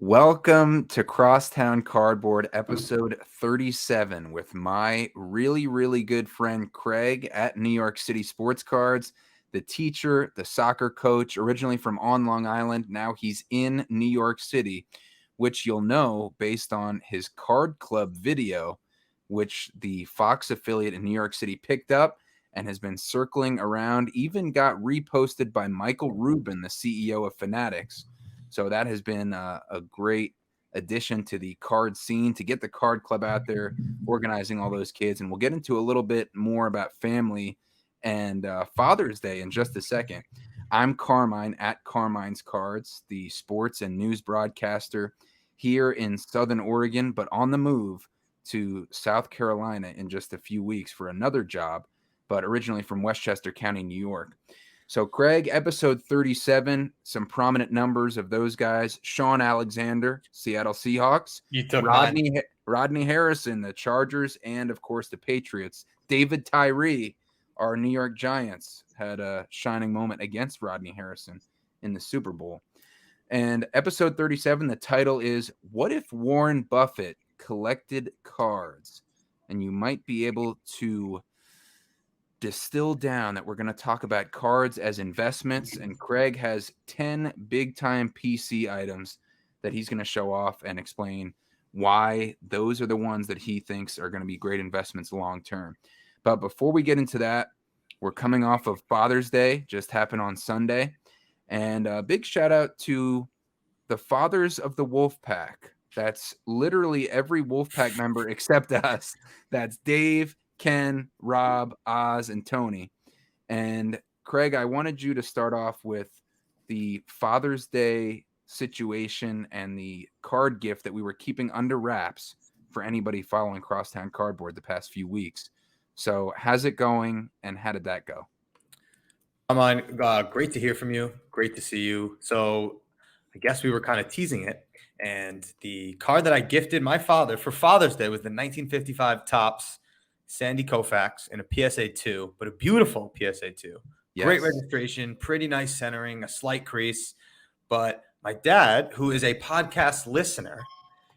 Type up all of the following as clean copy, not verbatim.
Welcome to Crosstown Cardboard, episode 37, with my really good friend Craig at New York City Sports Cards, the teacher, the soccer coach, originally from on Long Island. Now he's in New York City, which you'll know based on his card club video, which the Fox affiliate in New York City picked up and has been circling around, even got reposted by Michael Rubin, the CEO of Fanatics. So that has been a great addition to the card scene to get the card club out there, organizing all those kids. And we'll get into a little bit more about family and Father's Day in just a second. I'm Carmine at Carmine's Cards, the sports and news broadcaster here in Southern Oregon, but on the move to South Carolina in just a few weeks for another job, but originally from Westchester County, New York. So, Craig, episode 37, some prominent numbers of those guys. Sean Alexander, Seattle Seahawks. You took Rodney Harrison, the Chargers, and, of course, the Patriots. David Tyree, our New York Giants, had a shining moment against Rodney Harrison in the Super Bowl. And episode 37, the title is, What If Warren Buffett Collected Cards? And you might be able to distill down that we're going to talk about cards as investments, and Craig has 10 big-time PC items that he's going to show off and explain why those are the ones that he thinks are going to be great investments long-term. But before we get into that, we're coming off of Father's Day, just happened on Sunday, and a big shout-out to the fathers of the Wolfpack. That's literally every Wolfpack member except us. That's Dave, Ken, Rob, Oz, and Tony. And Craig, I wanted you to start off with the Father's Day situation and the card gift that we were keeping under wraps for anybody following Crosstown Cardboard the past few weeks. So how's it going, and how did that go? Carmine, great to hear from you. Great to see you. So I guess we were kind of teasing it. And the card that I gifted my father for Father's Day was the 1955 Topps Sandy Koufax in a PSA 2, but a beautiful PSA 2. Yes. Great registration, pretty nice centering, a slight crease. But my dad, who is a podcast listener,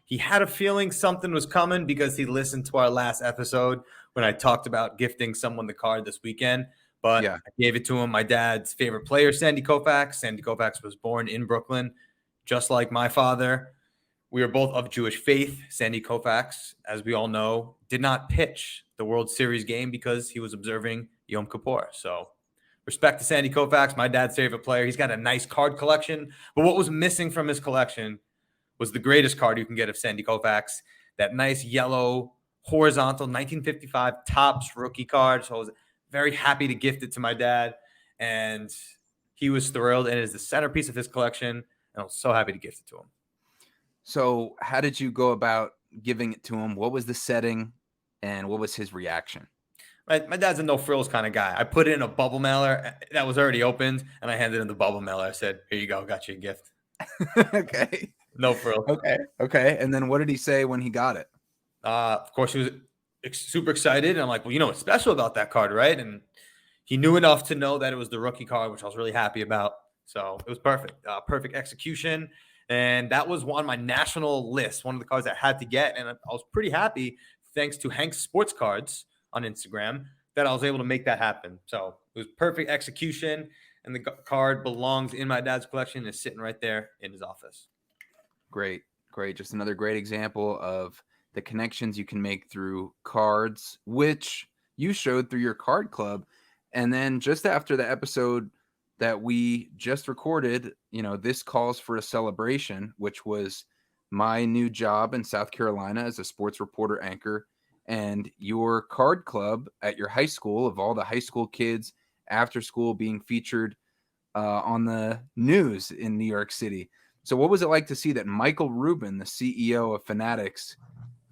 he had a feeling something was coming because he listened to our last episode when I talked about gifting someone the card this weekend. But I gave it to him. My dad's favorite player, Sandy Koufax. Sandy Koufax was born in Brooklyn, just like my father. We are both of Jewish faith. Sandy Koufax, as we all know, did not pitch the World Series game because he was observing Yom Kippur. So respect to Sandy Koufax, my dad's favorite player. He's got a nice card collection. But what was missing from his collection was the greatest card you can get of Sandy Koufax, that nice yellow horizontal 1955 Topps rookie card. So I was very happy to gift it to my dad. And he was thrilled. And it is the centerpiece of his collection. And I was so happy to gift it to him. So how did you go about giving it to him? What was the setting, and what was his reaction? My dad's a no-frills kind of guy. I put it in a bubble mailer that was already opened, and I handed him the bubble mailer. I said, here you go, got you a gift. Okay. No frills. Okay. And then what did he say when he got it? Of course, he was super excited. And I'm like, well, you know what's special about that card, right? And he knew enough to know that it was the rookie card, which I was really happy about. So it was perfect. Perfect execution. And that was on my national list, one of the cards I had to get. And I was pretty happy, thanks to Hank's Sports Cards on Instagram, that I was able to make that happen. So it was perfect execution. And the card belongs in my dad's collection. It's sitting right there in his office. Great. Just another great example of the connections you can make through cards, which you showed through your card club. And then just after the episode that we just recorded, this calls for a celebration, which was my new job in South Carolina as a sports reporter anchor, and your card club at your high school, of all the high school kids after school, being featured on the news in New York City. So what was it like to see that Michael Rubin, the CEO of Fanatics,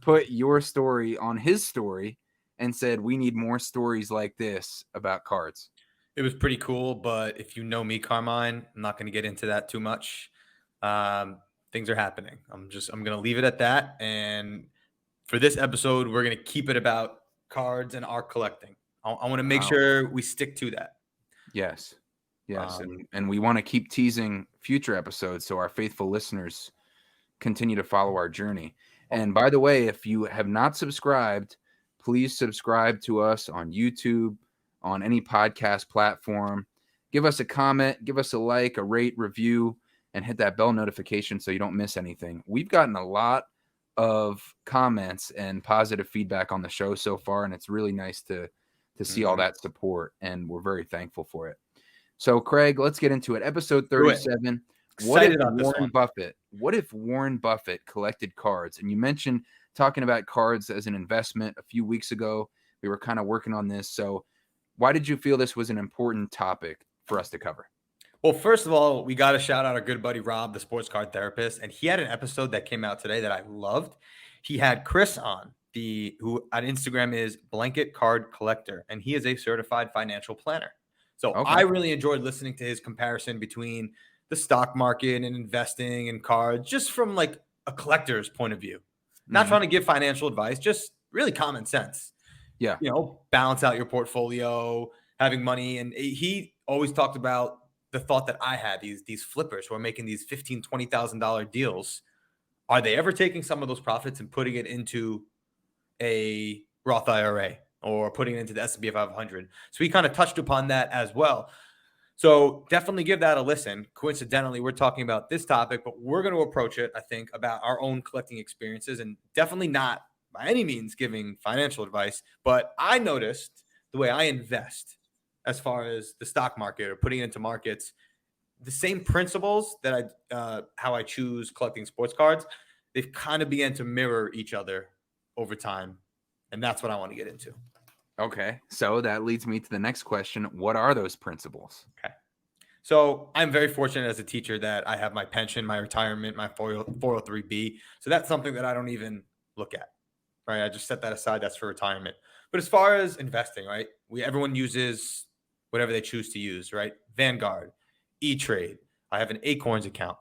put your story on his story and said, we need more stories like this about cards? It was pretty cool, but if you know me, Carmine, I'm not going to get into that too much. Things are happening. I'm going to leave it at that. And for this episode, we're going to keep it about cards and art collecting. I want to make sure we stick to that. Yes. And we want to keep teasing future episodes so our faithful listeners continue to follow our journey. And by the way, if you have not subscribed, please subscribe to us on YouTube, on any podcast platform. Give us a comment, give us a like, a rate, review, and hit that bell notification so you don't miss anything. We've gotten a lot of comments and positive feedback on the show so far, and it's really nice to see all that support, and we're very thankful for it. So, Craig, let's get into it. Episode 37. What if Warren Buffett collected cards? And you mentioned talking about cards as an investment a few weeks ago. We were kind of working on this. So why did you feel this was an important topic for us to cover? Well, first of all, we got to shout out our good buddy Rob, the sports card therapist. And he had an episode that came out today that I loved. He had Chris on, who on Instagram is Blanket Card Collector, and he is a certified financial planner. So I really enjoyed listening to his comparison between the stock market and investing in cards, just from like a collector's point of view. Not trying to give financial advice, just really common sense. Yeah. Balance out your portfolio, having money. And he always talked about the thought that I had, these flippers who are making these $15,000, $20,000 deals. Are they ever taking some of those profits and putting it into a Roth IRA or putting it into the S&P 500? So he kind of touched upon that as well. So definitely give that a listen. Coincidentally, we're talking about this topic, but we're going to approach it, I think, about our own collecting experiences, and definitely not by any means giving financial advice. But I noticed the way I invest as far as the stock market or putting it into markets, the same principles that how I choose collecting sports cards, they've kind of began to mirror each other over time. And that's what I want to get into. Okay. So that leads me to the next question. What are those principles? Okay. So I'm very fortunate as a teacher that I have my pension, my retirement, my 403B. So that's something that I don't even look at, right? I just set that aside. That's for retirement. But as far as investing, right? Everyone uses whatever they choose to use, right? Vanguard, E-Trade. I have an Acorns account.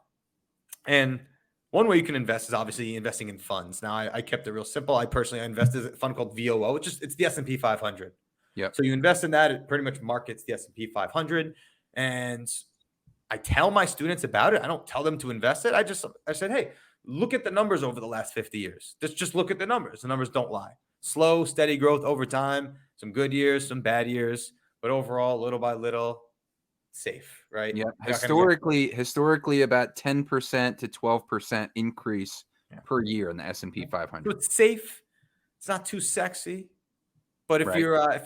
And one way you can invest is obviously investing in funds. Now, I kept it real simple. I invested in a fund called VOO, which is it's the S&P 500. Yep. So you invest in that. It pretty much markets the S&P 500. And I tell my students about it. I don't tell them to invest it. I said, hey, look at the numbers over the last 50 years. Just look at the numbers. The numbers don't lie. Slow, steady growth over time. Some good years, some bad years. But overall, little by little, safe, right? Yeah. Historically, about 10% to 12% increase per year in the S&P 500. So it's safe. It's not too sexy. But if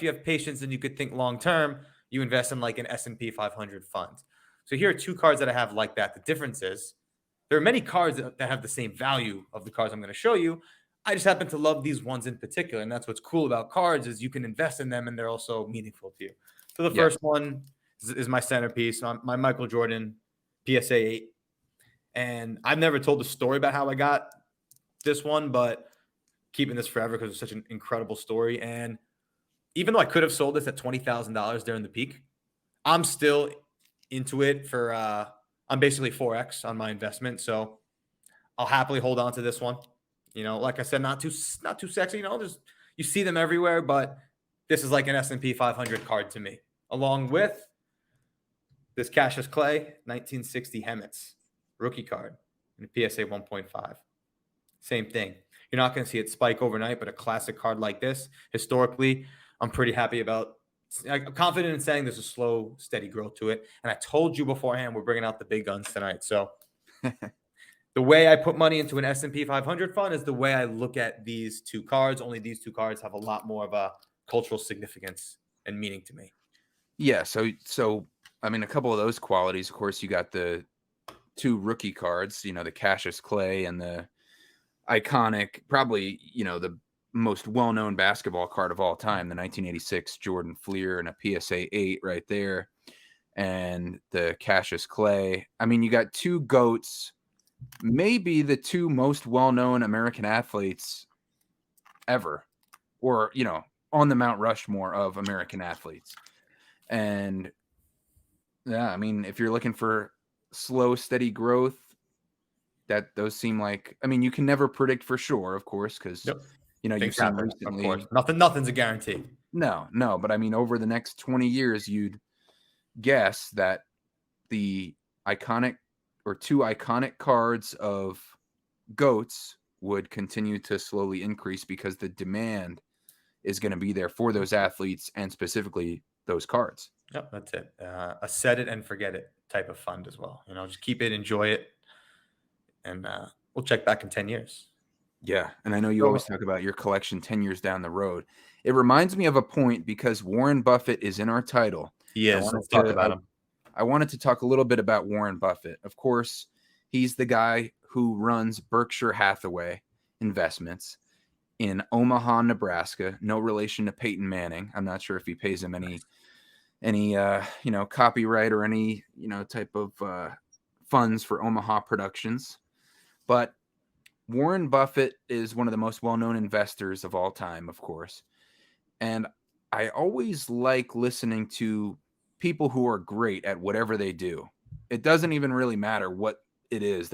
you have patience and you could think long term, you invest in like an S&P 500 fund. So here are two cards that I have like that. The difference is there are many cards that have the same value of the cards I'm going to show you. I just happen to love these ones in particular. And that's what's cool about cards is you can invest in them and they're also meaningful to you. So the first one is my centerpiece, my Michael Jordan PSA 8. And I've never told the story about how I got this one, but keeping this forever because it's such an incredible story. And even though I could have sold this at $20,000 during the peak, I'm still into it for I'm basically 4x on my investment. So I'll happily hold on to this one. Like I said, not too sexy, just you see them everywhere, but this is like an S&P 500 card to me, along with this Cassius Clay 1960 Hemets rookie card and a PSA 1.5. Same thing. You're not going to see it spike overnight, but a classic card like this, historically, I'm pretty happy about. I'm confident in saying there's a slow, steady growth to it. And I told you beforehand, we're bringing out the big guns tonight. So the way I put money into an S&P 500 fund is the way I look at these two cards. Only these two cards have a lot more of a cultural significance and meaning to me. Yeah. So I mean, a couple of those qualities, of course, you got the two rookie cards, the Cassius Clay and the iconic, probably, the most well-known basketball card of all time, the 1986 Jordan Fleer and a PSA 8 right there, and the Cassius Clay. I mean, you got two GOATs, maybe the two most well-known American athletes ever, or, on the Mount Rushmore of American athletes. And yeah, I mean, if you're looking for slow, steady growth, those seem like, I mean, you can never predict for sure, of course, because you've seen recently, of course, nothing's a guarantee. No, but I mean, over the next 20 years, you'd guess that the iconic or two iconic cards of GOATs would continue to slowly increase because the demand is going to be there for those athletes and specifically those cards. Yep, that's it. A set it and forget it type of fund as well. Just keep it, enjoy it, and we'll check back in 10 years. Yeah, and I know you So always talk about your collection 10 years down the road. It reminds me of a point because Warren Buffett is in our title. he I is. wanted Let's talk to about him. I wanted to talk a little bit about Warren Buffett. Of course, he's the guy who runs Berkshire Hathaway Investments in Omaha, Nebraska. No relation to Peyton Manning. I'm not sure if he pays him any copyright or any type of funds for Omaha Productions. But Warren Buffett is one of the most well-known investors of all time, of course. And I always like listening to people who are great at whatever they do. It doesn't even really matter what it is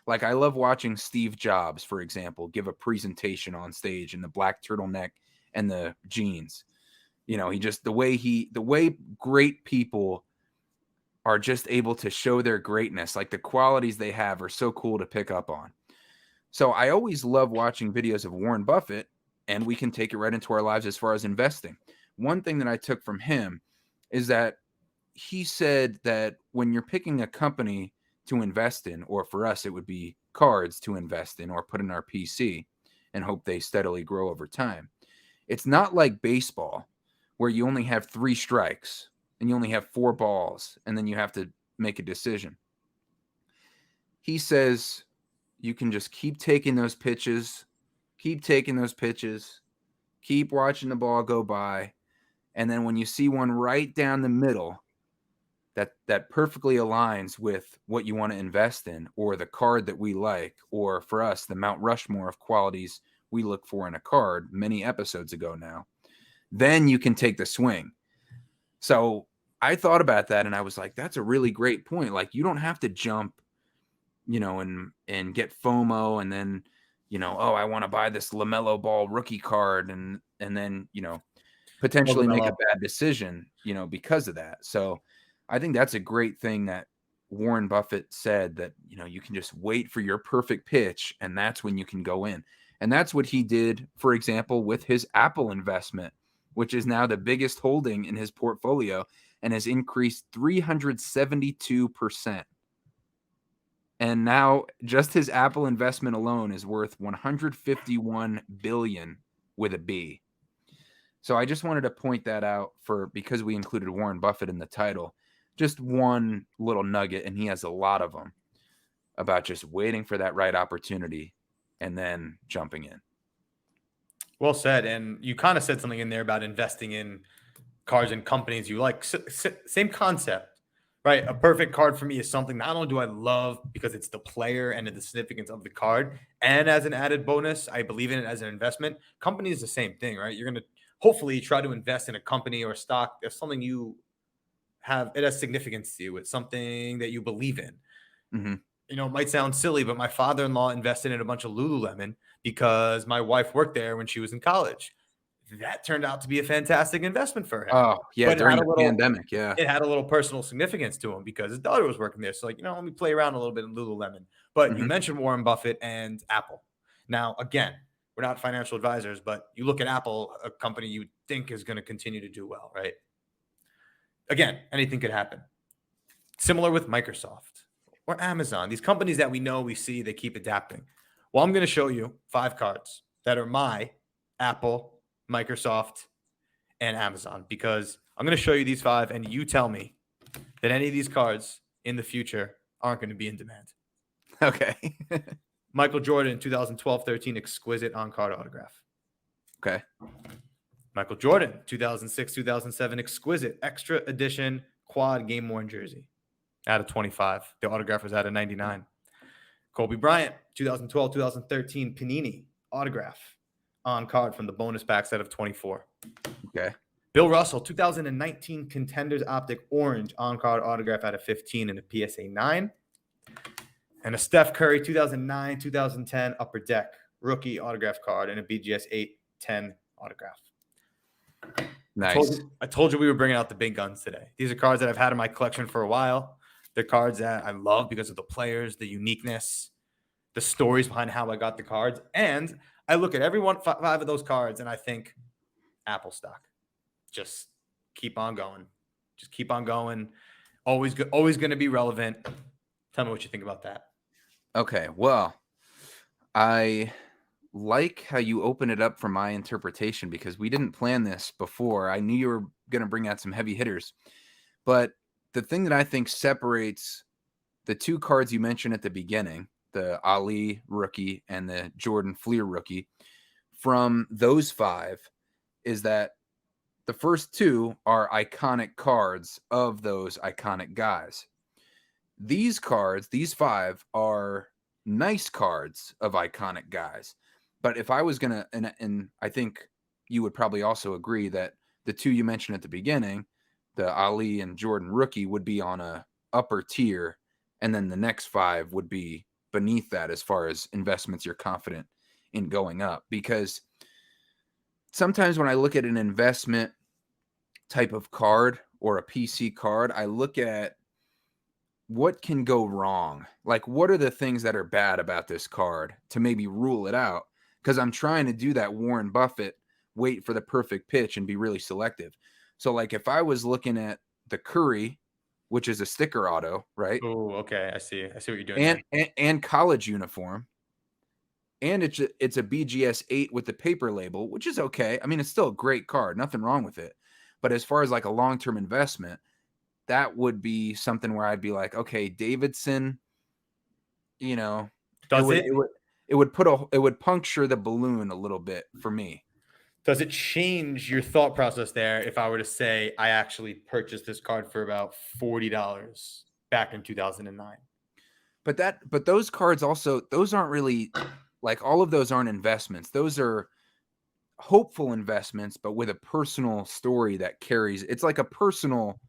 like I love watching Steve Jobs, for example, give a presentation on stage in the black turtleneck and the jeans. He just the way great people are just able to show their greatness, like the qualities they have are so cool to pick up on. So I always love watching videos of Warren Buffett, and we can take it right into our lives as far as investing. One thing that I took from him is that he said that when you're picking a company to invest in, or for us, it would be cards to invest in or put in our PC and hope they steadily grow over time. It's not like baseball where you only have 3 strikes and you only have 4 balls and then you have to make a decision. He says you can just keep taking those pitches, keep watching the ball go by. And then when you see one right down the middle that perfectly aligns with what you want to invest in, or the card that we like, or for us, the Mount Rushmore of qualities we look for in a card many episodes ago now, then you can take the swing. So I thought about that and I was like, that's a really great point. Like, you don't have to jump, and get FOMO and then, oh, I want to buy this LaMelo Ball rookie card and then, potentially make a bad decision, because of that. So I think that's a great thing that Warren Buffett said, that, you can just wait for your perfect pitch and that's when you can go in. And that's what he did, for example, with his Apple investment, which is now the biggest holding in his portfolio and has increased 372%. And now just his Apple investment alone is worth 151 billion with a B. So I just wanted to point that out because we included Warren Buffett in the title. Just one little nugget, and he has a lot of them, about just waiting for that right opportunity and then jumping in. Well said. And you kind of said something in there about investing in cards and companies you like. Same concept, right? A perfect card for me is something not only do I love because it's the player and the significance of the card, and as an added bonus, I believe in it as an investment. Company is the same thing, right? You're going to hopefully try to invest in a company or a stock. If something you have, it has significance to you. It's something that you believe in. Mm-hmm. It might sound silly, but my father-in-law invested in a bunch of Lululemon because my wife worked there when she was in college. That turned out to be a fantastic investment for him. Oh, yeah, But during the pandemic, yeah. it had a little personal significance to him because his daughter was working there. So, let me play around a little bit in Lululemon. But you mentioned Warren Buffett and Apple. Now, again, we're not financial advisors, but you look at Apple, a company you think is going to continue to do well, right? Again, anything could happen. Similar with Microsoft or Amazon. These companies that we see, they keep adapting. Well, I'm going to show you 5 cards that are my Apple, Microsoft, and Amazon, because I'm going to show you these 5 and you tell me that any of these cards in the future aren't going to be in demand. Okay. Michael Jordan, 2012-13 exquisite on-card autograph. Okay. Michael Jordan, 2006-2007 exquisite extra edition quad game worn jersey out of 25. The autograph was out of 99. Kobe Bryant, 2012-2013 Panini autograph on card from the bonus packs out of 24. Okay. Bill Russell, 2019 Contenders Optic Orange on-card autograph out of 15 and a PSA 9. And a Steph Curry, 2009-2010 Upper Deck rookie autograph card and a BGS 8-10 autograph. Nice. I told you we were bringing out the big guns today. These are cards that I've had in my collection for a while. They're cards that I love because of the players, the uniqueness. the stories behind how I got the cards. And I look at every one, five of those cards, and I think Apple stock. Just keep on going. Just keep on going. Always going to be relevant. Tell me what you think about that. Okay, well, I like how you open it up for my interpretation because we didn't plan this before. I knew you were going to bring out some heavy hitters. But the thing that I think separates the two cards you mentioned at the beginning, the Ali rookie and the Jordan Fleer rookie, from those five is that the first two are iconic cards of those iconic guys. These cards, these five, are nice cards of iconic guys. But if I was going to, and I think you would probably also agree that the two you mentioned at the beginning, the Ali and Jordan rookie, would be on a upper tier, and then the next five would be beneath that as far as investments you're confident in going up. Because sometimes when I look at an investment type of card or a PC card, I look at what can go wrong. Like, what are the things that are bad about this card to maybe rule it out? Because I'm trying to do that Warren Buffett, wait for the perfect pitch and be really selective. So, like, if I was looking at the Curry, which is a sticker auto, right? Oh, okay. I see what you're doing And there. and college uniform, and it's a BGS 8 with the paper label, which is okay. I mean, it's still a great card, nothing wrong with it. But as far as like a long-term investment, that would be something where I'd be like, okay, Davidson, you know, it Does would it it would it would put it would puncture the balloon a little bit for me. does it change your thought process there if I were to say I actually purchased this card for about $40 back in 2009? But those cards also, those aren't really like, all of those aren't investments. Those are hopeful investments, but with a personal story that carries. It's like a personal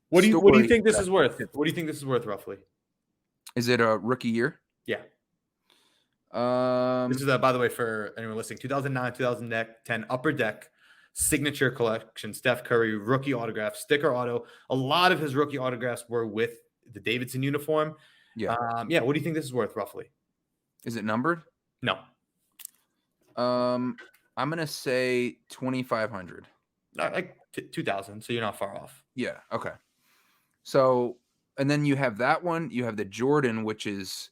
What do you story think this is worth? investment. What do you think this is worth roughly? Is it a rookie year? Yeah. This Um, is by the way, for anyone listening, 2009, 2010 Upper Deck signature collection, Steph Curry rookie autograph, sticker auto. A lot of his rookie autographs were with the Davidson uniform. yeah. Yeah. What do you think this is worth roughly? Is it numbered? No, Um, I'm gonna say 2,500. not like 2000. So you're not far off. Yeah. Okay. So, and then you have that one. You have the Jordan, which is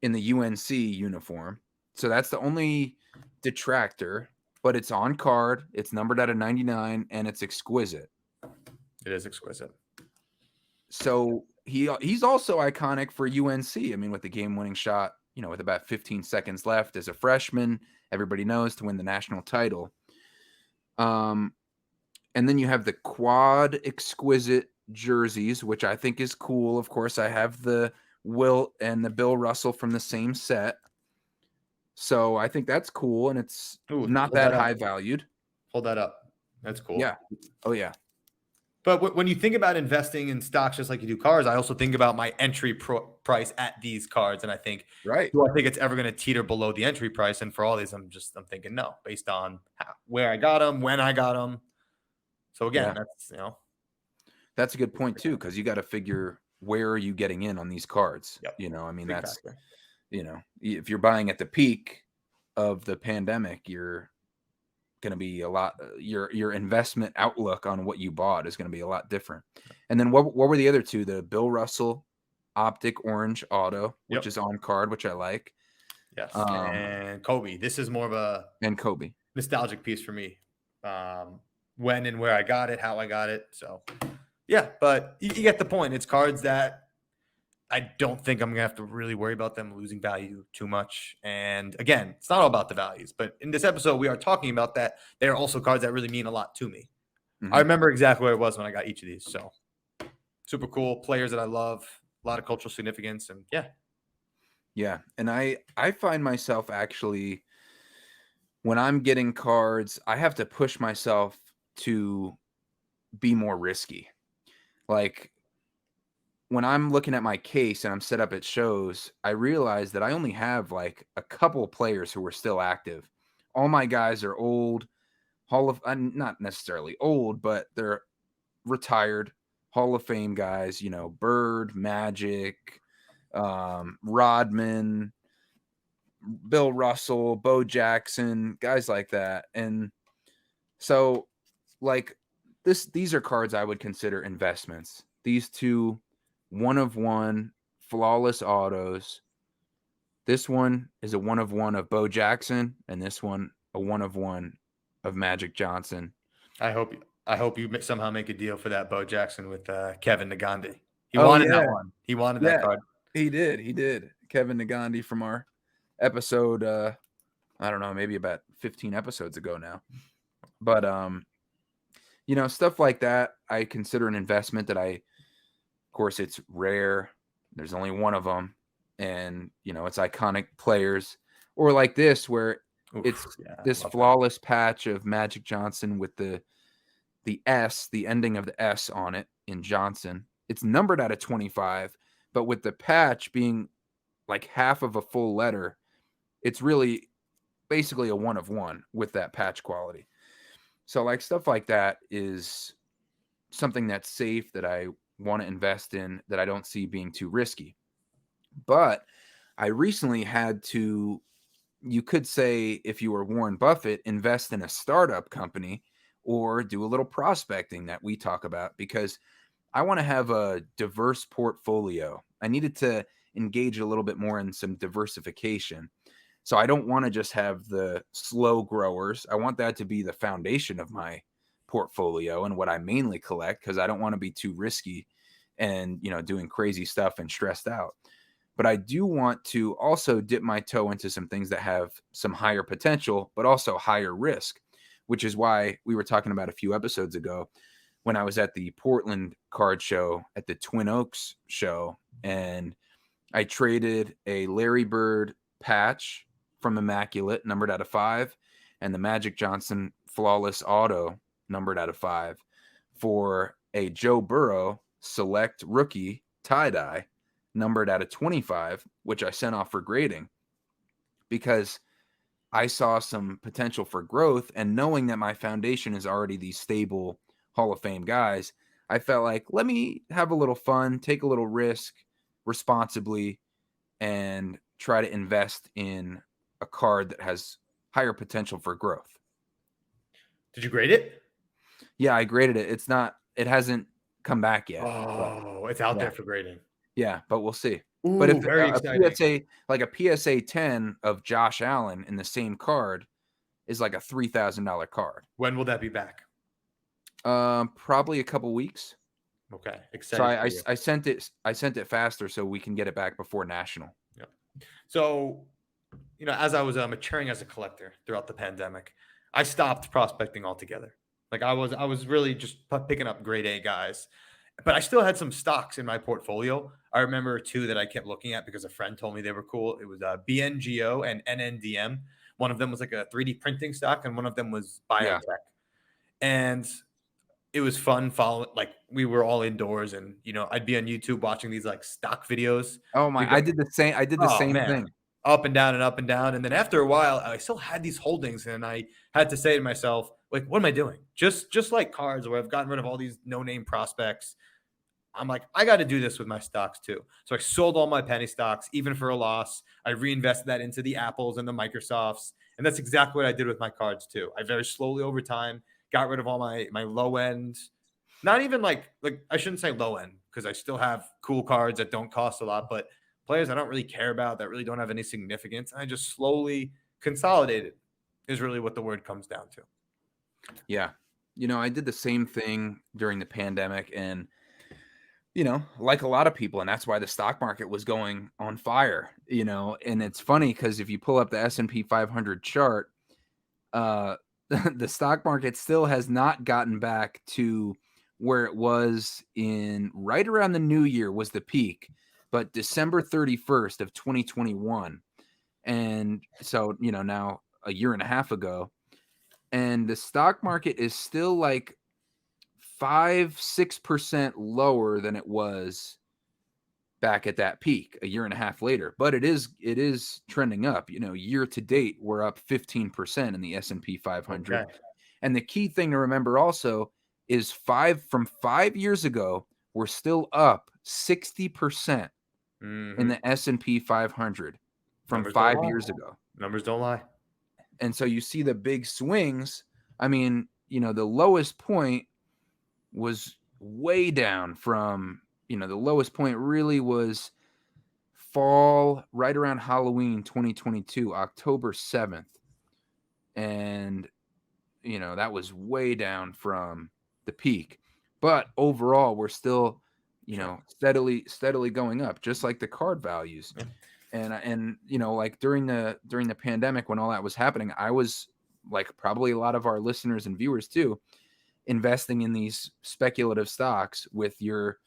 in the UNC uniform. So that's the only detractor, but it's on card. It's numbered out of 99, and it's exquisite. It is exquisite. So he's also iconic for UNC. I mean, with the game-winning shot, with about 15 seconds left as a freshman, everybody knows, to win the national title. And then you have the quad exquisite jerseys, which I think is cool. Of course, I have the Wilt and the Bill Russell from the same set. So I think that's cool, and it's Ooh, not hold that that up. high valued. Hold that up. That's cool. Yeah. Oh, yeah. But when you think about investing in stocks just like you do cars, I also think about my entry price at these cards, and I think, Right. do I think it's ever going to teeter below the entry price? And for all these, I'm thinking no, based on where I got them, when I got them. So again, Yeah. That's a good point too, because you got to figure, where are you getting in on these cards? Yep. I mean, Big that's, factor. if you're buying at the peak of the pandemic, you're going to be a lot, your investment outlook on what you bought is going to be a lot different. And then what were the other two? The Bill Russell optic orange auto, which is on card, which I like. Yes. And Kobe. This is more of a Kobe nostalgic piece for me. When and where I got it, how I got it. So yeah, but you get the point. It's cards that I don't think I'm going to have to really worry about them losing value too much. And again, it's not all about the values, but in this episode, we are talking about that. They are also cards that really mean a lot to me. Mm-hmm. I remember exactly where it was when I got each of these. So super cool. Players that I love, a lot of cultural significance, and yeah. Yeah. And I find myself actually, when I'm getting cards, I have to push myself to be more risky. Like, when I'm looking at my case and I'm set up at shows, I realize that I only have like a couple players who are still active. All my guys are old, not necessarily old, but they're retired Hall of Fame guys, Bird, Magic, Rodman, Bill Russell, Bo Jackson, guys like that. And so like these are cards I would consider investments. These two, one of one, flawless autos. This one is a one of one of Bo Jackson, and this one a one of one of Magic Johnson. I hope you somehow make a deal for that Bo Jackson with Kevin Nagandi. He Oh wanted yeah, that one. He wanted that yeah, card. he did. He did. Kevin Nagandi from our episode. I don't know, maybe about 15 episodes ago now. But stuff like that I consider an investment that of course, it's rare. There's only one of them, and it's iconic players. Or like this, where Oof, it's yeah, this love that. flawless patch of Magic Johnson with the S, the ending of the S on it in Johnson. It's numbered out of 25, but with the patch being like half of a full letter, it's really basically a one of one with that patch quality. So like stuff like that is something that's safe, that I want to invest in, that I don't see being too risky. But I recently had to, you could say, if you were Warren Buffett, invest in a startup company or do a little prospecting that we talk about, because I want to have a diverse portfolio. I needed to engage a little bit more in some diversification. So I don't want to just have the slow growers. I want that to be the foundation of my portfolio and what I mainly collect, because I don't want to be too risky and, doing crazy stuff and stressed out. But I do want to also dip my toe into some things that have some higher potential, but also higher risk, which is why we were talking about a few episodes ago when I was at the Portland card show at the Twin Oaks show, and I traded a Larry Bird patch from Immaculate, numbered out of 5, and the Magic Johnson Flawless Auto, numbered out of 5, for a Joe Burrow Select Rookie tie-dye, numbered out of 25, which I sent off for grading because I saw some potential for growth. And knowing that my foundation is already these stable Hall of Fame guys, I felt like, let me have a little fun, take a little risk responsibly, and try to invest in a card that has higher potential for growth. Did you grade it? Yeah, I graded it. It hasn't come back yet. Oh, it's out Yeah. there for grading. Yeah, but we'll see. Ooh, But if very exciting. a PSA 10 of Josh Allen in the same card is like a $3,000 card. When will that be back? Probably a couple weeks. Okay, So excited. I sent it faster so we can get it back before National. Yeah. So, as I was maturing as a collector throughout the pandemic, I stopped prospecting altogether. Like I was really just picking up grade A guys, but I still had some stocks in my portfolio. I remember two that I kept looking at because a friend told me they were cool. It was BNGO and NNDM. One of them was like a 3D printing stock, and one of them was biotech. Yeah. And it was fun following, like we were all indoors, and I'd be on YouTube watching these like stock videos. Oh my! I did the same Man, thing. up and down and up and down. And then after a while, I still had these holdings, and I had to say to myself, like, what am I doing? Just like cards, where I've gotten rid of all these no-name prospects. I'm like, I got to do this with my stocks too. So I sold all my penny stocks, even for a loss. I reinvested that into the Apples and the Microsofts. And that's exactly what I did with my cards too. I very slowly over time got rid of all my low end, not even like I shouldn't say low end, because I still have cool cards that don't cost a lot, but players I don't really care about, that really don't have any significance. I just slowly consolidated is really what the word comes down to. Yeah. I did the same thing during the pandemic, and like a lot of people, and that's why the stock market was going on fire, and it's funny because if you pull up the S&P 500 chart, the stock market still has not gotten back to where it was in right around the new year was the peak, but December 31st of 2021. And so, now a year and a half ago, and the stock market is still like 5-6% lower than it was back at that peak a year and a half later, but it is trending up. Year to date we're up 15% in the S&P 500. Okay. And the key thing to remember also is from 5 years ago we're still up 60% in the S&P 500 from Numbers don't 5 lie. years ago. Numbers don't lie. And so you see the big swings. I mean, the lowest point was way down from, the lowest point really was fall right around Halloween 2022, October 7th. And, that was way down from the peak. But overall, we're still, steadily going up, just like the card values. Yeah. And like during the pandemic when all that was happening, I was like probably a lot of our listeners and viewers too, investing in these speculative stocks with your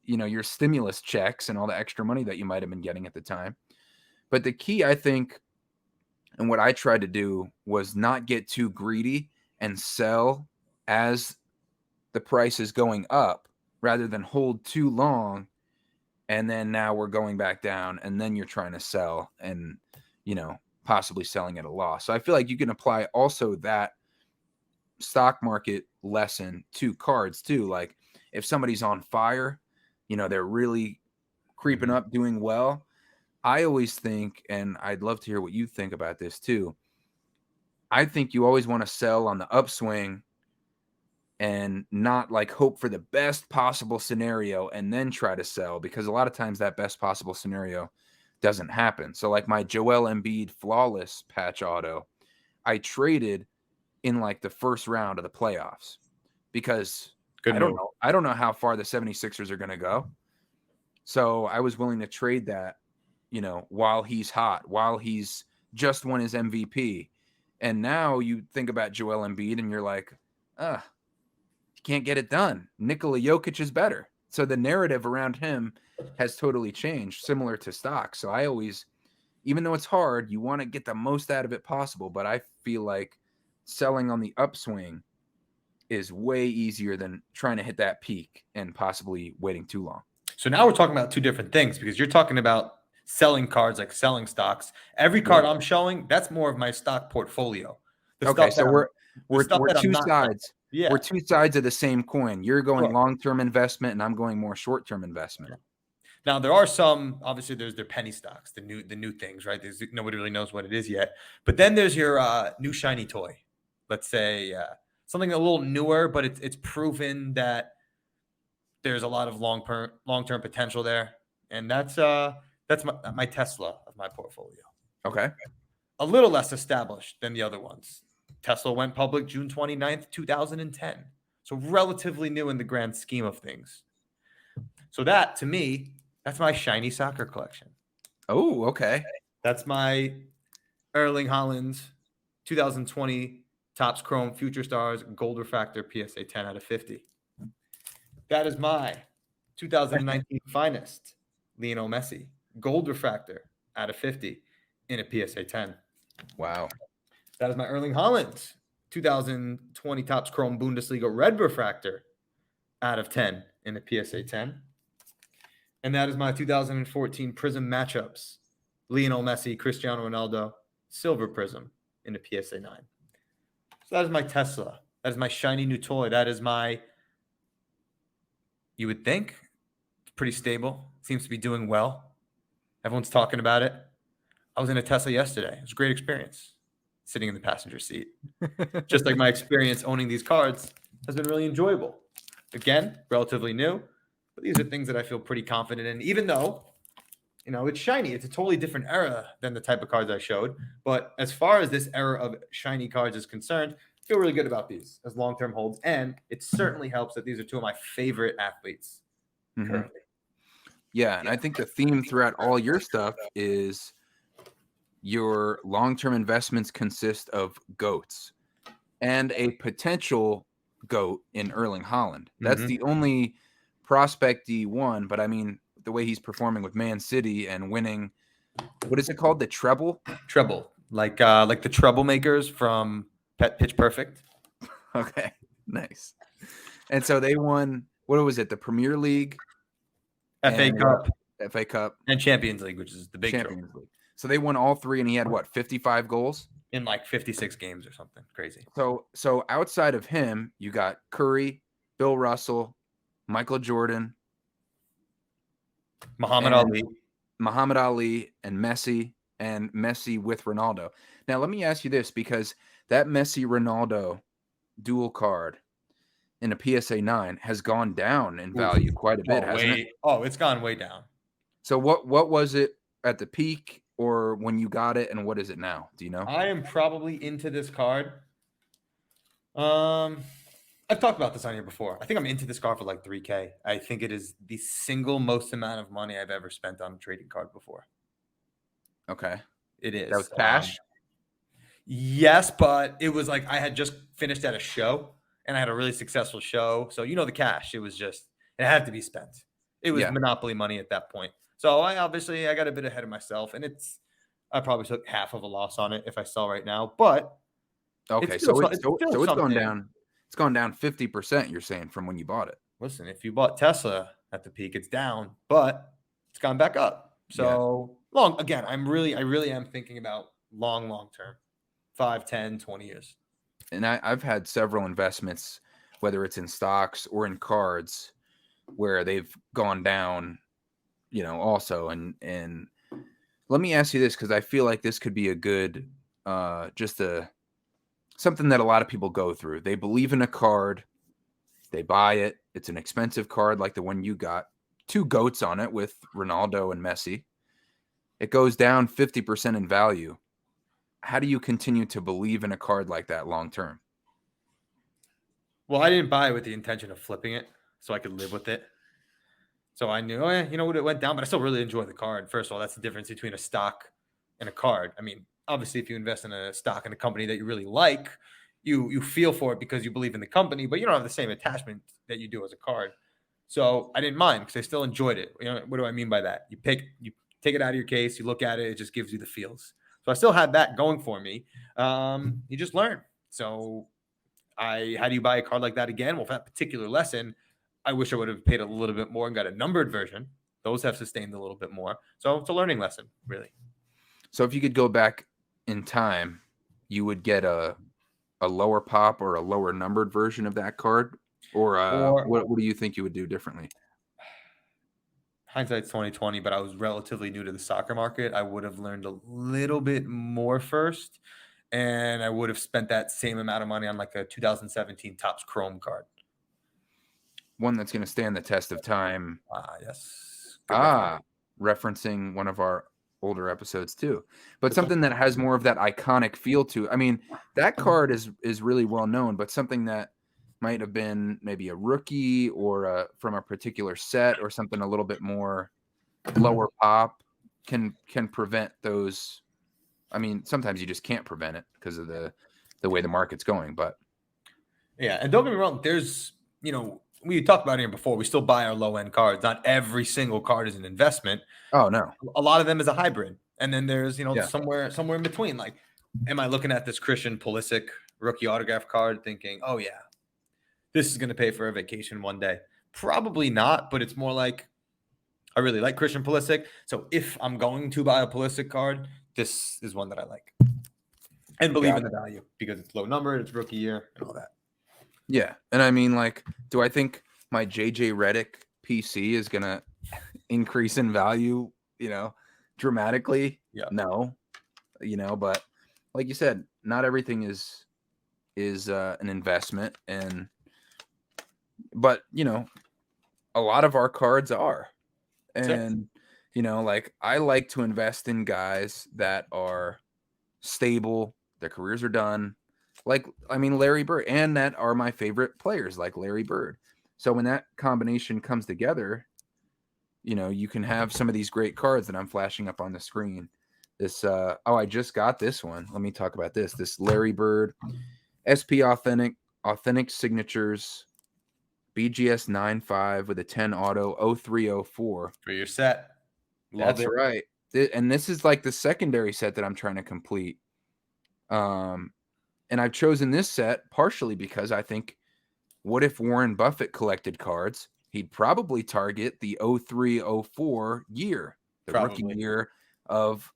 your stimulus checks and all the extra money that you might have been getting at the time. But the key, I think, and what I tried to do was not get too greedy and sell as the price is going up rather than hold too long. And then now we're going back down, and then you're trying to sell and, possibly selling at a loss. So I feel like you can apply also that stock market lesson to cards too. Like if somebody's on fire, they're really creeping up, doing well. I always think, and I'd love to hear what you think about this too. I think you always want to sell on the upswing and not like hope for the best possible scenario and then try to sell, because a lot of times that best possible scenario doesn't happen. So like my Joel Embiid flawless patch auto, I traded in like the first round of the playoffs because I don't know how far the 76ers are going to go. So I was willing to trade that, while he's hot, while he's just won his MVP. And now you think about Joel Embiid and you're like, he can't get it done. Nikola Jokic is better. So the narrative around him has totally changed, similar to stocks. So I always, even though it's hard, you want to get the most out of it possible. But I feel like selling on the upswing is way easier than trying to hit that peak and possibly waiting too long. So now we're talking about two different things, because you're talking about selling cards like selling stocks. Every card I'm showing, that's more of my stock portfolio. Okay, so we're two sides. Yeah. We're two sides of the same coin. You're going long-term investment and I'm going more short-term investment. Now there are some, obviously there's their penny stocks, the new things, right? Nobody really knows what it is yet. But then there's your new shiny toy. Let's say something a little newer, but it's proven that there's a lot of long-term potential there. And that's my Tesla of my portfolio. Okay. A little less established than the other ones. Tesla went public June 29th, 2010. So relatively new in the grand scheme of things. So that, to me, that's my shiny soccer collection. Oh, okay. That's my Erling Haaland 2020 Topps Chrome Future Stars Gold Refractor PSA 10 out of 50. That is my 2019 Finest Lionel Messi Gold Refractor out of 50 in a PSA 10. Wow. That is my Erling Haaland 2020 Topps Chrome Bundesliga Red Refractor out of 10 in a PSA 10. And that is my 2014 Prism Matchups Lionel Messi, Cristiano Ronaldo Silver Prism in a PSA 9. So that is my Tesla. That is my shiny new toy. That is my, you would think, it's pretty stable. Seems to be doing well. Everyone's talking about it. I was in a Tesla yesterday. It was a great experience sitting in the passenger seat. Just like my experience owning these cards has been really enjoyable. Again, relatively new, but these are things that I feel pretty confident in, even though, it's shiny. It's a totally different era than the type of cards I showed. But as far as this era of shiny cards is concerned, I feel really good about these as long-term holds. And it certainly helps that these are two of my favorite athletes currently. Yeah, and I think the theme throughout all your stuff is your long-term investments consist of GOATs and a potential GOAT in Erling Haaland. That's the only prospect D1, but I mean, the way he's performing with Man City and winning, what is it called? The treble? Treble. Like the troublemakers from Pitch Perfect. Okay, nice. And so they won, what was it? The Premier League? FA Cup. And Champions League, which is the big Champions League. So they won all three, and he had 55 goals? In like 56 games or something crazy. So outside of him, you got Curry, Bill Russell, Michael Jordan, Muhammad Ali. Muhammad Ali and Messi with Ronaldo. Now, let me ask you this, because that Messi Ronaldo dual card in a PSA 9 has gone down in Oof. value quite a bit, hasn't it? It's gone way down. So what was it at the peak or when you got it, and what is it now? Do you know? I am probably into this card. I've talked about this on here before. I think I'm into this card for like 3K. I think it is the single most amount of money I've ever spent on a trading card before. Okay. It is. That was cash? Yes, but it was like I had just finished at a show and I had a really successful show. So the cash. It had to be spent. It was monopoly money at that point. So I got a bit ahead of myself, and I probably took half of a loss on it if I sell right now. But okay, it's so it's still gone down. It's gone down 50%, you're saying, from when you bought it. Listen, if you bought Tesla at the peak, it's down, but it's gone back up. So long again, I really am thinking about long term, 5, 10, 20 years. And I've had several investments, whether it's in stocks or in cards, where they've gone down, also. And let me ask you this, because I feel like this could be a good, something that a lot of people go through. They believe in a card, they buy it. It's an expensive card like the one you got, 2 goats on it with Ronaldo and Messi. It goes down 50% in value. How do you continue to believe in a card like that long term? Well, I didn't buy it with the intention of flipping it so I could live with it. So I knew, it went down, but I still really enjoy the card. First of all, that's the difference between a stock and a card. I mean, obviously, if you invest in a stock in a company that you really like, you feel for it because you believe in the company, but you don't have the same attachment that you do as a card. So I didn't mind because I still enjoyed it. What do I mean by that? You take it out of your case, you look at it, it just gives you the feels. So I still had that going for me. You just learn. So how do you buy a card like that again? Well, for that particular lesson, I wish I would have paid a little bit more and got a numbered version. Those have sustained a little bit more. So it's a learning lesson, really. So if you could go back in time, you would get a lower pop or a lower numbered version of that card? Or what do you think you would do differently? Hindsight's 2020, but I was relatively new to the soccer market. I would have learned a little bit more first, and I would have spent that same amount of money on like a 2017 Topps Chrome card. One that's going to stand the test of time. Yes. Referencing one of our older episodes too, but something that has more of that iconic feel to. I mean, that card is really well known, but something that might have been maybe a rookie or from a particular set or something a little bit more lower pop can prevent those. I mean, sometimes you just can't prevent it because of the way the market's going. But yeah, and don't get me wrong, there's we talked about it here before. We still buy our low end cards. Not every single card is an investment. Oh no, a lot of them is a hybrid, and then there's somewhere in between. Like, am I looking at this Christian Pulisic rookie autograph card, thinking, oh yeah, this is going to pay for a vacation one day? Probably not, but it's more like I really like Christian Pulisic, so if I'm going to buy a Pulisic card, this is one that I like and believe in the value because it's low number, it's rookie year, and all that. Yeah, and I mean, like, do I think my JJ Redick PC is gonna increase in value, dramatically? Yeah. No, but like you said, not everything is an investment, but a lot of our cards are, and like I like to invest in guys that are stable, their careers are done. Larry Bird, and that are my favorite players, like Larry Bird. So when that combination comes together, you can have some of these great cards that I'm flashing up on the screen. This, I just got this one. Let me talk about this. This Larry Bird SP Authentic Signatures BGS 9.5 with a 10 auto 0304 for your set. That's right. And this is like the secondary set that I'm trying to complete. And I've chosen this set partially because I think, what if Warren Buffett collected cards? He'd probably target the 03-04 year, the rookie year of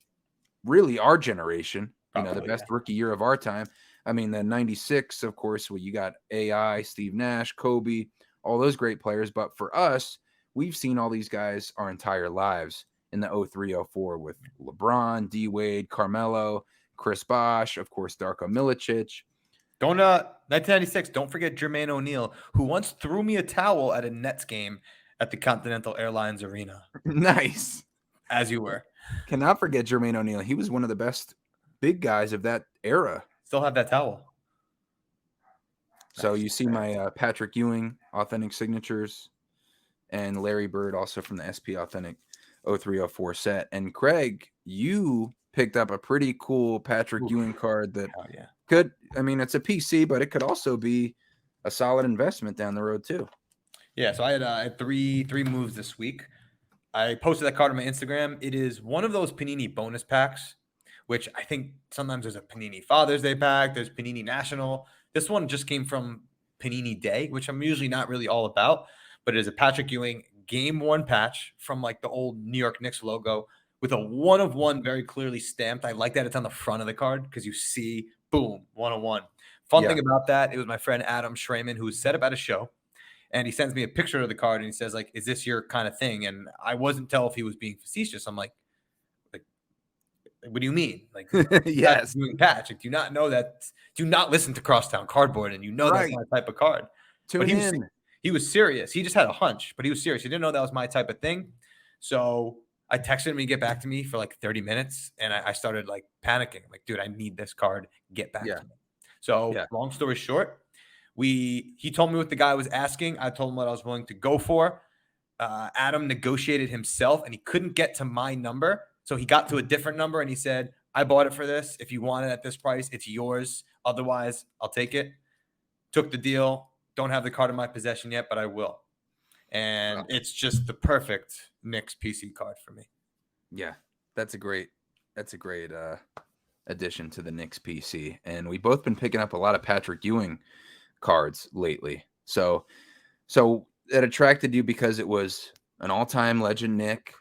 really our generation, the best rookie year of our time. I mean, the 96, of course, where you got AI, Steve Nash, Kobe, all those great players. But for us, we've seen all these guys our entire lives. in the 03-04 with LeBron, D Wade, Carmelo, Chris Bosh, of course, Darko Milicic. Don't 1996. Don't forget Jermaine O'Neal, who once threw me a towel at a Nets game at the Continental Airlines Arena. Nice. As you were. Cannot forget Jermaine O'Neal. He was one of the best big guys of that era. Still have that towel. So Nice. you see my Patrick Ewing authentic signatures and Larry Bird also from the SP Authentic 03-04 set. And Craig, you picked up a pretty cool Patrick Ewing card that could, I mean, it's a PC, but it could also be a solid investment down the road too. Yeah, so I had three moves this week. I posted that card on my Instagram. It is one of those Panini bonus packs, which I think sometimes there's a Panini Father's Day pack, there's Panini National. This one just came from Panini Day, which I'm usually not really all about, but it is a Patrick Ewing Game 1 patch from like the old New York Knicks logo with a 1/1 very clearly stamped. I like that it's on the front of the card because you see, boom, 1/1. Fun thing about that, it was my friend Adam Schraman who set up at a show, and he sends me a picture of the card and he says, like, is this your kind of thing? And I wasn't tell if he was being facetious. I'm like, what do you mean? Like, yes, doing patch. Like, do you not know that? Do not listen to Crosstown Cardboard, and you know that's my type of card. Tune in. He was serious. He just had a hunch, but he was serious. He didn't know that was my type of thing. So I texted him to get back to me for like 30 minutes, and I started like panicking. I'm like, dude, I need this card. Get back to me. So long story short, he told me what the guy was asking. I told him what I was willing to go for. Adam negotiated himself, and he couldn't get to my number. So he got to a different number, and he said, I bought it for this. If you want it at this price, it's yours. Otherwise, I'll take it. Took the deal. Don't have the card in my possession yet, but I will. And it's just the perfect Knicks PC card for me. Yeah, that's a great addition to the Knicks PC. And we've both been picking up a lot of Patrick Ewing cards lately. So it attracted you because it was an all-time legend Nick,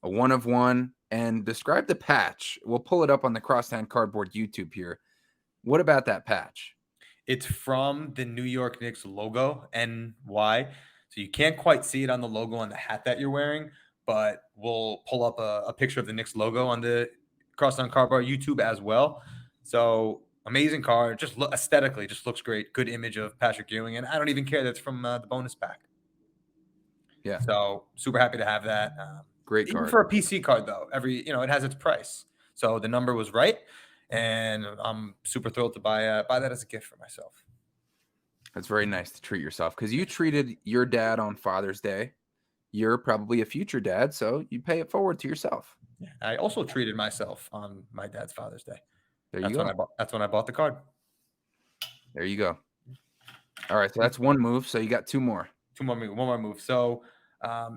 a 1/1, and describe the patch. We'll pull it up on the Crosstown Cardboard YouTube here. What about that patch? It's from the New York Knicks logo, NY. So you can't quite see it on the logo on the hat that you're wearing, but we'll pull up a picture of the Knicks logo on the Crosstown Cardboard YouTube as well. So amazing card. Just aesthetically, just looks great. Good image of Patrick Ewing, and I don't even care that's from the bonus pack. Yeah. So super happy to have that. Great even card. For a PC card, though, it has its price. So the number was right, and I'm super thrilled to buy that as a gift for myself. That's very nice to treat yourself because you treated your dad on Father's Day. You're probably a future dad, so you pay it forward to yourself. Yeah, I also treated myself on my dad's Father's Day. There you go. That's when I bought the card. There you go. All right, so that's one move. So you got two more. One more move. So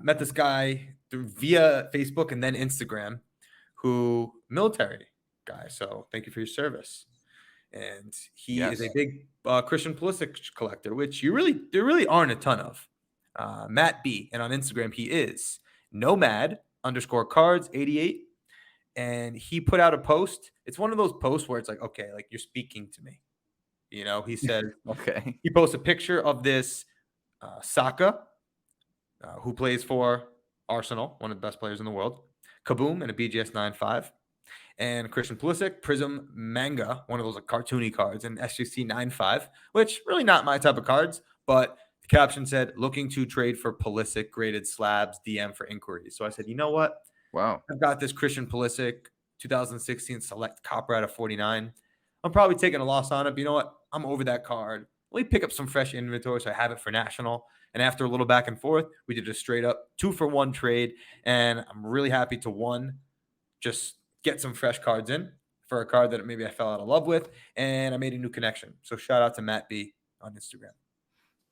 met this guy via Facebook and then Instagram, military guy. So thank you for your service. And he is a big Christian Pulisic collector, which there really aren't a ton of. Matt B. And on Instagram, he is nomad_cards88. And he put out a post. It's one of those posts where it's like, okay, like you're speaking to me. He said, okay. He posts a picture of this Saka, who plays for Arsenal, one of the best players in the world, Kaboom, and a BGS 9.5. And Christian Pulisic, Prism Manga, one of those like cartoony cards, and SGC 9.5, which really not my type of cards, but the caption said, looking to trade for Pulisic graded slabs, DM for inquiries. So I said, you know what? Wow. I've got this Christian Pulisic 2016 select copper out of 49. I'm probably taking a loss on it, but you know what? I'm over that card. Let me pick up some fresh inventory so I have it for National. And after a little back and forth, we did a straight up 2-for-1 trade. And I'm really happy to just get some fresh cards in for a card that maybe I fell out of love with. And I made a new connection. So shout out to Matt B on Instagram.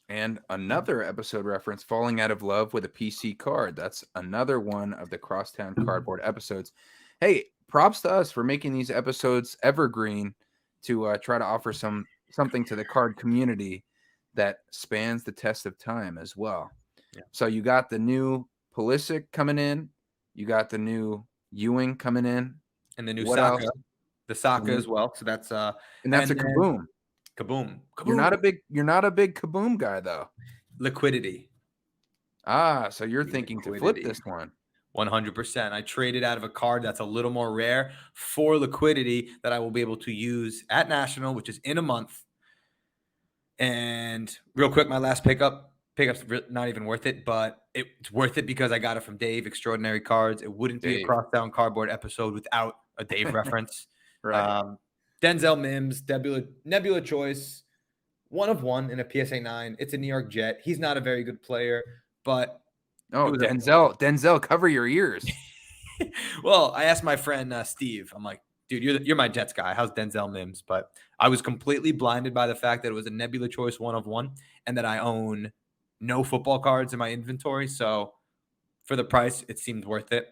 And another episode reference, falling out of love with a PC card. That's another one of the Crosstown Cardboard episodes. Hey, props to us for making these episodes evergreen to try to offer something to the card community that spans the test of time as well. Yeah. So you got the new Pulisic coming in. You got the new Ewing coming in. And the new Saka. The Saka as well. So that's and that's a Kaboom. Kaboom. You're not a big Kaboom guy though. Liquidity. So you're thinking to flip this one. 100%. I traded out of a card that's a little more rare for liquidity that I will be able to use at National, which is in a month. And real quick, my last pickup's not even worth it, but it's worth it because I got it from Dave, Extraordinary Cards. It wouldn't be a Dave. Crosstown Cardboard episode without a Dave reference. Right. Denzel Mims, Nebula Choice, 1 of 1 in a PSA 9. It's a New York Jet. He's not a very good player, but Oh, Denzel, cover your ears. well, I asked my friend Steve. I'm like, dude, you're my Jets guy. How's Denzel Mims? But I was completely blinded by the fact that it was a Nebula Choice 1 of 1, and that I own no football cards in my inventory. So for the price, it seemed worth it,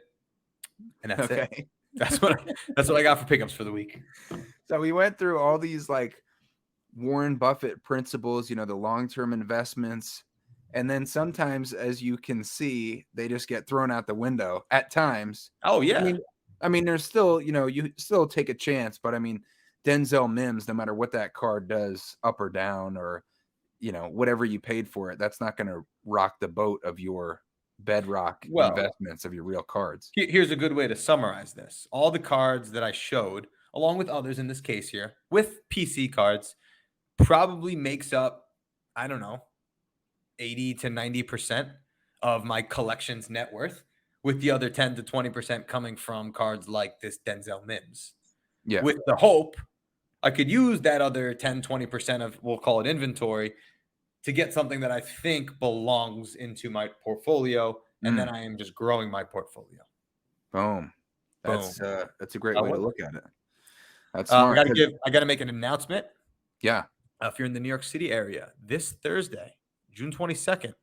and that's it. That's what I got for pickups for the week. So we went through all these like Warren Buffett principles, the long-term investments. And then sometimes, as you can see, they just get thrown out the window at times. Oh, yeah. I mean, there's still, you still take a chance. But I mean, Denzel Mims, no matter what that card does, up or down, or, whatever you paid for it, that's not going to rock the boat of your bedrock investments of your real cards. Here's a good way to summarize this. All the cards that I showed, along with others in this case here, with PC cards, probably makes up, I don't know, 80 to 90% of my collection's net worth, with the other 10 to 20% coming from cards like this Denzel Mims. Yeah. With the hope I could use that other 10, 20% of, we'll call it inventory, to get something that I think belongs into my portfolio, and then I am just growing my portfolio. Boom. That's a great way to look at it. That's smart. I got to make an announcement. Yeah. If you're in the New York City area, this Thursday, June 22nd,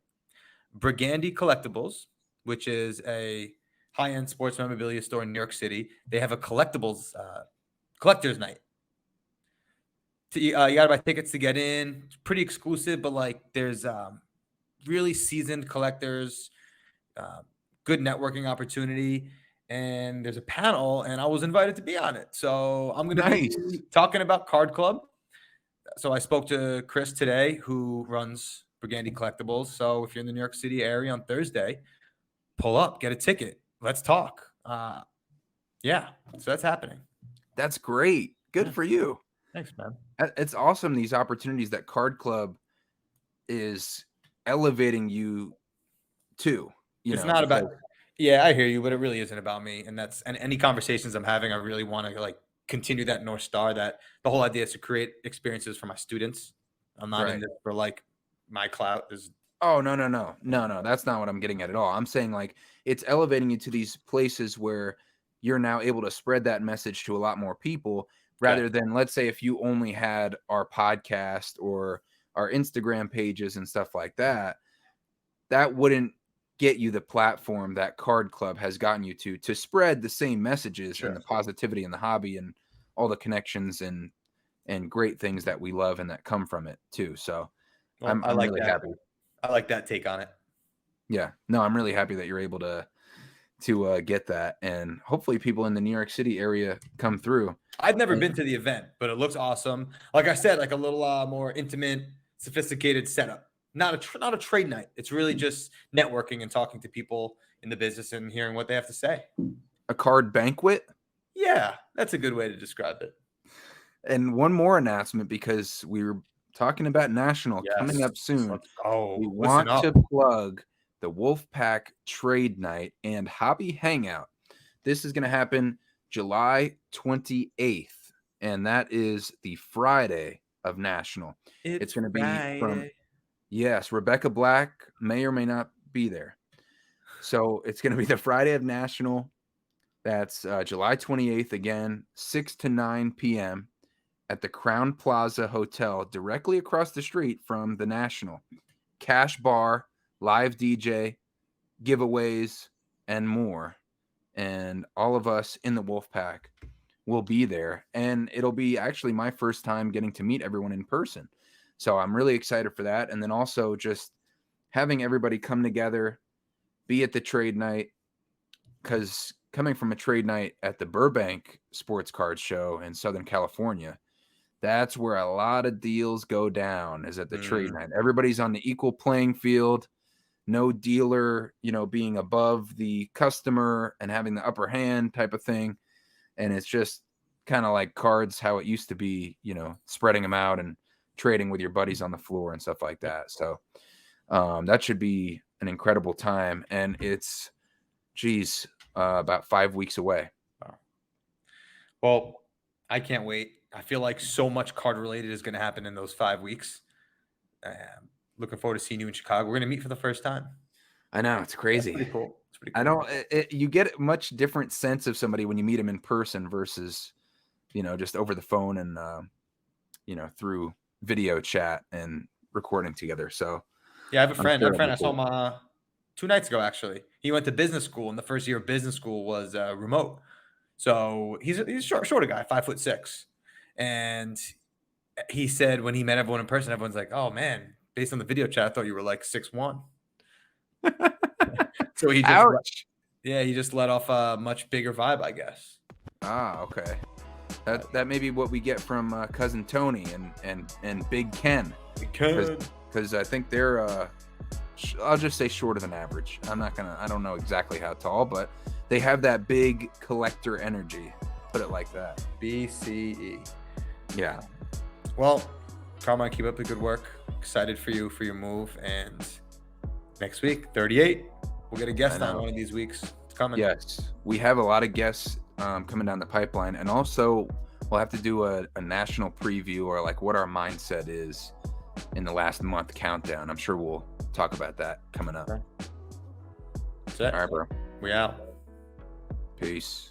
Brigandy Collectibles, which is a high-end sports memorabilia store in New York City, they have a collectibles collector's night. You got to buy tickets to get in. It's pretty exclusive, but like there's really seasoned collectors, good networking opportunity, and there's a panel, and I was invited to be on it. So I'm going to be talking about Card Club. So I spoke to Chris today, who runs Brigandy Collectibles. So if you're in the New York City area on Thursday, pull up, get a ticket. Let's talk. Yeah, so that's happening. That's great. Good for you. Thanks, man. It's awesome, these opportunities that Card Club is elevating you to. It's not about – yeah, I hear you, but it really isn't about me. And any conversations I'm having, I really want to like continue that North Star, that the whole idea is to create experiences for my students. I'm not in this for like my clout is. Oh, no. That's not what I'm getting at all. I'm saying like it's elevating you to these places where you're now able to spread that message to a lot more people, rather than, let's say, if you only had our podcast or our Instagram pages and stuff like that, that wouldn't get you the platform that Card Club has gotten you to spread the same messages and the positivity and the hobby and all the connections and great things that we love and that come from it too. So I'm really happy. I like that take on it. Yeah, no, I'm really happy that you're able to get that, and hopefully people in the New York City area come through. I've never been to the event, but it looks awesome. Like I said, like a little more intimate, sophisticated setup. Not a trade night. It's really just networking and talking to people in the business and hearing what they have to say. A card banquet? Yeah, that's a good way to describe it. And one more announcement, because we were talking about National coming up soon. We want to plug the Wolfpack Trade Night and Hobby Hangout. This is going to happen July 28th, and that is the Friday of National. It's going to be from... Yes, Rebecca Black may or may not be there. So it's going to be the Friday of National. That's July 28th, again, 6 to 9 p.m. at the Crown Plaza Hotel, directly across the street from the National. Cash bar, live DJ, giveaways, and more. And all of us in the Wolfpack will be there. And it'll be actually my first time getting to meet everyone in person. So I'm really excited for that. And then also just having everybody come together, be at the trade night, because coming from a trade night at the Burbank Sports Card Show in Southern California, that's where a lot of deals go down, is at the trade night. Everybody's on the equal playing field. no dealer, being above the customer and having the upper hand type of thing. And it's just kind of like cards, how it used to be, spreading them out and trading with your buddies on the floor and stuff like that. So that should be an incredible time. And it's, about 5 weeks away. Well, I can't wait. I feel like so much card related is going to happen in those 5 weeks. Looking forward to seeing you in Chicago. We're going to meet for the first time. I know, it's crazy. That's pretty cool. It's pretty cool. I don't. You get a much different sense of somebody when you meet them in person versus, just over the phone and through video chat and recording together. So yeah, I have a friend. Sure I saw him 2 nights ago. Actually, he went to business school, and the first year of business school was remote. So he's a shorter guy, 5'6", and he said when he met everyone in person, everyone's like, "Oh man, based on the video chat, I thought you were like 6'1". So he just he just let off a much bigger vibe, I guess. Ah, okay. That may be what we get from cousin Tony and Big Ken. Because I think they're I'll just say shorter than average. I don't know exactly how tall, but they have that big collector energy. Put it like that. BCE. Yeah. Well, Carmine, keep up the good work. Excited for you for your move, and next week, 38. We'll get a guest on one of these weeks. It's coming. Yes, we have a lot of guests coming down the pipeline, and also we'll have to do a national preview or like what our mindset is in the last month countdown. I'm sure we'll talk about that coming up. That's it. All right, bro. We out. Peace.